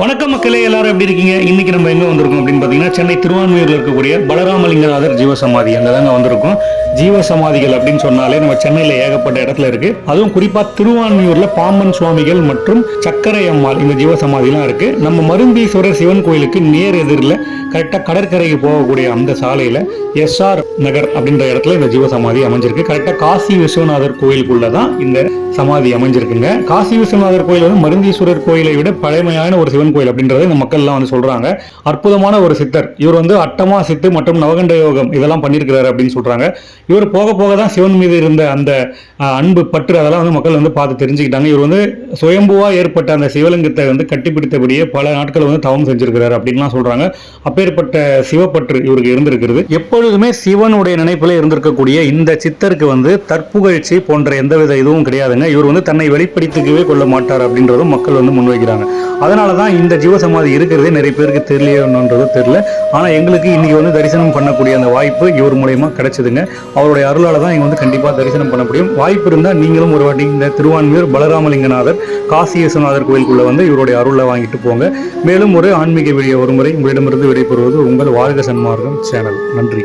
வணக்கம் மக்களே, எல்லாரும் எப்படி இருக்கீங்க? இன்னைக்கு நம்ம எங்க வந்திருக்கோம் அப்படின்னு பாத்தீங்கன்னா, சென்னை திருவான்மியூர்ல இருக்கக்கூடிய பலராமலிங்கநாதர் ஜீவசமாதி அங்கே தாங்க வந்திருக்கோம். ஜீவசமாதிகள் அப்படின்னு சொன்னாலே நம்ம சென்னையில ஏகப்பட்ட இடத்துல இருக்கு. அதுவும் குறிப்பா திருவான்மியூர்ல பாம்பன் சுவாமிகள் மற்றும் சக்கரை அம்மாள் இந்த ஜீவசமாதிலாம் இருக்கு. நம்ம மருந்தீஸ்வரர் சிவன் கோயிலுக்கு நேர் எதிரில் கரெக்டா கடற்கரைக்கு போகக்கூடிய அந்த சாலையில SR நகர் அப்படின்ற இடத்துல இந்த ஜீவசமாதி அமைஞ்சிருக்கு. கரெக்டா காசி விஸ்வநாதர் கோயிலுக்குள்ளதான் இந்த சமாதி அமைஞ்சிருக்குங்க. காசி விஸ்வநாதர் கோயில் வந்து மருந்தீஸ்வரர் கோயிலை விட பழமையான ஒரு சிவன் கோயில் அப்படின்றத இந்த மக்கள் எல்லாம் வந்து சொல்றாங்க. அற்புதமான ஒரு சித்தர் இவர் வந்து அட்டமா சித்து மற்றும் நவகண்ட யோகம் இதெல்லாம் பண்ணியிருக்கிறாரு அப்படின்னு சொல்றாங்க. இவர் போக போக தான் சிவன் மீது இருந்த அந்த அன்பு பற்று அதெல்லாம் வந்து மக்கள் வந்து பார்த்து தெரிஞ்சுக்கிட்டாங்க. இவர் வந்து சுயம்புவா ஏற்பட்ட அந்த சிவலிங்கத்தை வந்து கட்டிப்பிடித்தபடியே பல நாட்கள் வந்து தவம் செஞ்சிருக்கிறாரு அப்படின்லாம் சொல்றாங்க. அப்பேற்பட்ட சிவப்பற்று இவருக்கு இருந்திருக்கிறது. எப்பொழுதுமே சிவனுடைய நினைப்பில் இருந்திருக்கக்கூடிய இந்த சித்தருக்கு வந்து தற்புகழ்ச்சி போன்ற எந்தவித இதுவும் கிடையாதுங்க. இவர் வந்து தன்னை வெளிப்படுத்திக்கவே கொள்ள மாட்டார் அப்படின்றதும் மக்கள் வந்து முன்வைக்கிறாங்க. அதனாலதான் இந்த ஜீவசமாதி இருக்கிறதே நிறைய பேருக்கு தெரியலன்றது தெரியல. ஆனா எங்களுக்கு இன்னைக்கு வந்து தரிசனம் பண்ணக்கூடிய அந்த வாய்ப்பு இவர் மூலயமா கிடைச்சதுங்க. அவருடைய அருளால தான் இங்க வந்து கண்டிப்பா தரிசனம் பண்ண முடியும். வாய்ப்பு இருந்தால் நீங்களும் ஒரு வாட்டி இந்த திருவான்மியூர் பலராமலிங்கநாதர் காசி விஸ்வநாதர் கோயிலுக்குள்ள வந்து இவருடைய அருளை வாங்கிட்டு போங்க. மேலும் ஒரு ஆன்மீக வீடியோ ஒரு முறை உங்களிடமிருந்து விடைபெறுவது உங்கள் வாழ்க சன்மார்க்கம் சேனல். நன்றி.